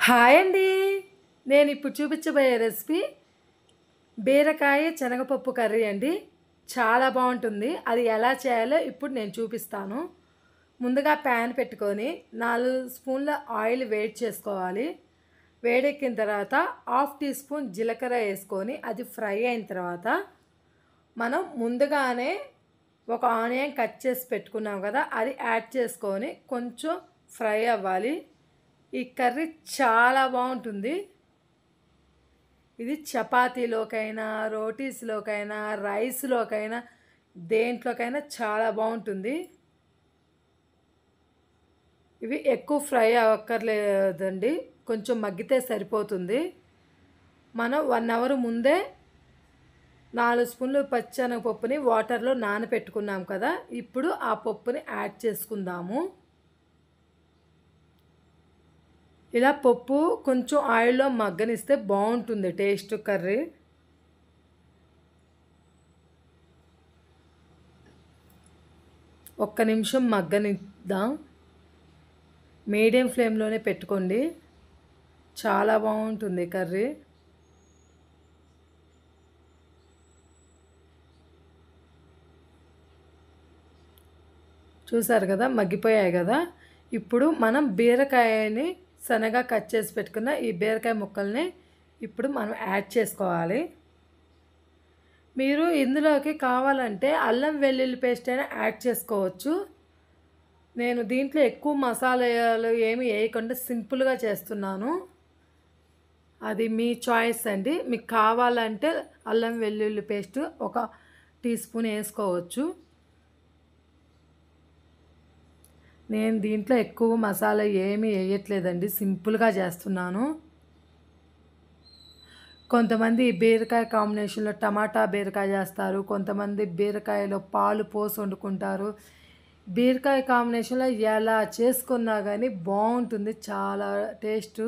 Hi అండి. నేను ఇప్పుడు చూపించబోయే రెసిపీ బీరకాయ శనగపప్పు కర్రీ అండి. చాలా బాగుంటుంది. అది ఎలా చేయాలో ఇప్పుడు నేను చూపిస్తాను. ముందుగా ప్యాన్ పెట్టుకొని 4 స్పూన్ల ఆయిల్ వేడి చేసుకోవాలి. వేడెక్కిన తర్వాత హాఫ్ టీ స్పూన్ జీలకర్ర వేసుకొని అది ఫ్రై అయిన తర్వాత మనం ముందుగానే ఒక ఆనియన్ కట్ చేసి పెట్టుకున్నాం కదా, అది యాడ్ చేసుకొని కొంచెం ఫ్రై అవ్వాలి. ఈ కర్రీ చాలా బాగుంటుంది. ఇది చపాతీలోకైనా, రోటీస్లోకైనా, రైస్లోకైనా, దేంట్లోకైనా చాలా బాగుంటుంది. ఇవి ఎక్కువ ఫ్రై అవ్వక్కర్లేదండి, కొంచెం మగ్గితే సరిపోతుంది. మనం 1 అవర్ ముందే 4 స్పూన్లు పచ్చెనగపప్పుని వాటర్లో నానబెట్టుకున్నాం కదా, ఇప్పుడు ఆ పప్పుని యాడ్ చేసుకుందాము. ఇలా పప్పు కొంచెం ఆయిల్లో మగ్గనిస్తే బాగుంటుంది టేస్ట్ కర్రీ. ఒక్క నిమిషం మగ్గనిద్దాం. మీడియం ఫ్లేమ్లోనే పెట్టుకోండి, చాలా బాగుంటుంది కర్రీ. చూసారు కదా, మగ్గిపోయాయి కదా. ఇప్పుడు మనం బీరకాయని సన్నగా కట్ చేసి పెట్టుకున్న ఈ బీరకాయ ముక్కల్ని ఇప్పుడు మనం యాడ్ చేసుకోవాలి. మీరు ఇందులోకి కావాలంటే అల్లం వెల్లుల్లి పేస్ట్ అయినా యాడ్ చేసుకోవచ్చు. నేను దీంట్లో ఎక్కువ మసాలాలు ఏమి వేయకుండా సింపుల్గా చేస్తున్నాను. అది మీ చాయిస్ అండి. మీకు కావాలంటే అల్లం వెల్లుల్లి పేస్ట్ 1 టీ స్పూన్ వేసుకోవచ్చు. నేను దీంట్లో ఎక్కువ మసాలా ఏమీ వేయట్లేదండి, సింపుల్గా చేస్తున్నాను. కొంతమంది బీరకాయ కాంబినేషన్లో టమాటా బీరకాయ చేస్తారు, కొంతమంది బీరకాయలో పాలు పోసి వండుకుంటారు. బీరకాయ కాంబినేషన్లో ఎలా చేసుకున్నా కానీ బాగుంటుంది, చాలా టేస్ట్.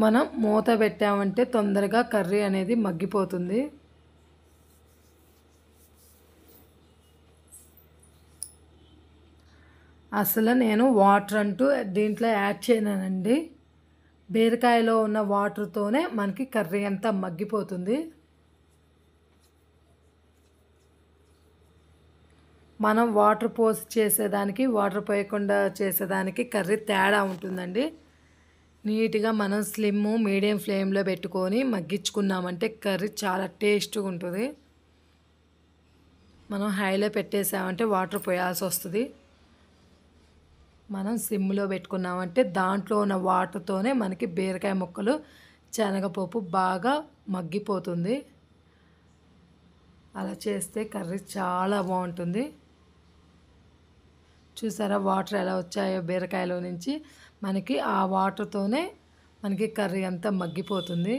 మనం మూత పెట్టామంటే తొందరగా కర్రీ అనేది మగ్గిపోతుంది. అసలు నేను వాటర్ అంటూ దీంట్లో యాడ్ చేయనండి. బీరకాయలో ఉన్న వాటర్తోనే మనకి కర్రీ అంతా మగ్గిపోతుంది. మనం వాటర్ పోసి చేసేదానికి, వాటర్ పోయకుండా చేసేదానికి కర్రీ తేడా ఉంటుందండి. నీట్గా మనం స్లిమ్ మీడియం ఫ్లేమ్లో పెట్టుకొని మగ్గించుకున్నామంటే కర్రీ చాలా టేస్ట్గా ఉంటుంది. మనం హైలో పెట్టేసామంటే వాటర్ పోయాల్సి వస్తుంది. మనం సిమ్లో పెట్టుకున్నామంటే దాంట్లో ఉన్న వాటర్తోనే మనకి బీరకాయ ముక్కలు, శనగపప్పు బాగా మగ్గిపోతుంది. అలా చేస్తే కర్రీ చాలా బాగుంటుంది. చూసారా వాటర్ ఎలా వచ్చాయో బీరకాయలో నుంచి, మనకి ఆ వాటర్తోనే మనకి కర్రీ అంతా మగ్గిపోతుంది.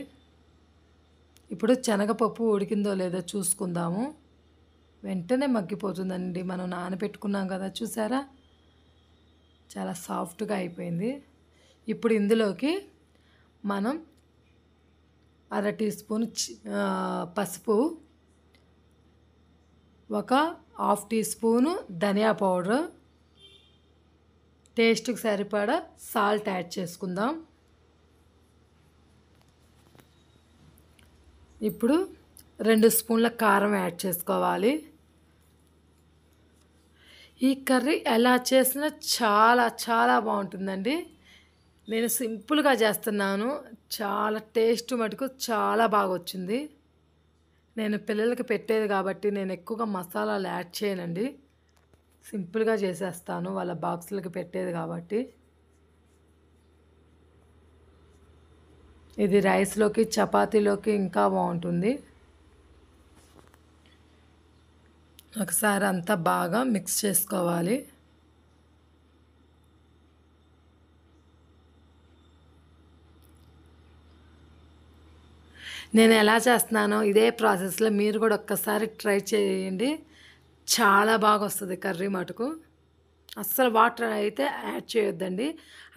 ఇప్పుడు శనగపప్పు ఉడికిందో లేదో చూసుకుందాము. వెంటనే మగ్గిపోతుందండి, మనం నానబెట్టుకున్నాం కదా, చూసారా చాలా సాఫ్ట్గా అయిపోయింది. ఇప్పుడు ఇందులోకి మనం 1/2 టీ స్పూన్ పసుపు, 1/2 టీ స్పూను ధనియా పౌడర్, టేస్ట్కి సరిపడా సాల్ట్ యాడ్ చేసుకుందాం. ఇప్పుడు 2 స్పూన్ల కారం యాడ్ చేసుకోవాలి. ఈ కర్రీ ఎలా చేసినా చాలా చాలా బాగుంటుందండి. నేను సింపుల్గా చేస్తున్నాను, చాలా టేస్ట్ మటుకు చాలా బాగా వచ్చింది. నేను పిల్లలకి పెట్టేది కాబట్టి నేను ఎక్కువగా మసాలాలు యాడ్ చేయనండి, సింపుల్గా చేసేస్తాను, వాళ్ళ బాక్సులకి పెట్టేది కాబట్టి. ఇది రైస్లోకి, చపాతీలోకి ఇంకా బాగుంటుంది. ఒకసారి అంతా బాగా మిక్స్ చేసుకోవాలి. నేను ఎలా చేస్తున్నానో ఇదే ప్రాసెస్లో మీరు కూడా ఒక్కసారి ట్రై చేయండి, చాలా బాగా వస్తుంది కర్రీ మటుకు. అస్సలు వాటర్ అయితే యాడ్ చేయొద్దండి,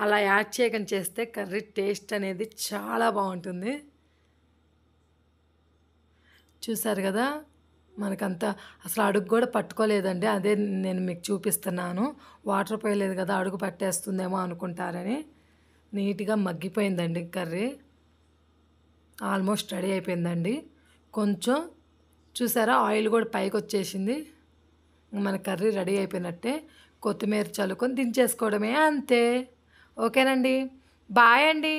అలా యాడ్ చేయకుండా చేస్తే కర్రీ టేస్ట్ అనేది చాలా బాగుంటుంది. చూసారు కదా, మనకంత అసలు అడుగు కూడా పట్టుకోలేదండి. అదే నేను మీకు చూపిస్తున్నాను. వాటర్ పోయలేదు కదా, అడుగు పట్టేస్తుందేమో అనుకుంటారని. నీట్‌గా మగ్గిపోయిందండి కర్రీ. ఆల్మోస్ట్ రెడీ అయిపోయిందండి. కొంచెం చూసారా, ఆయిల్ కూడా పైకొచ్చేసింది. మన కర్రీ రెడీ అయిపోయినట్టే. కొత్తిమీర చల్లుకొని దించేసుకోవడమే అంతే. ఓకేనండి. బాయ్ అండి.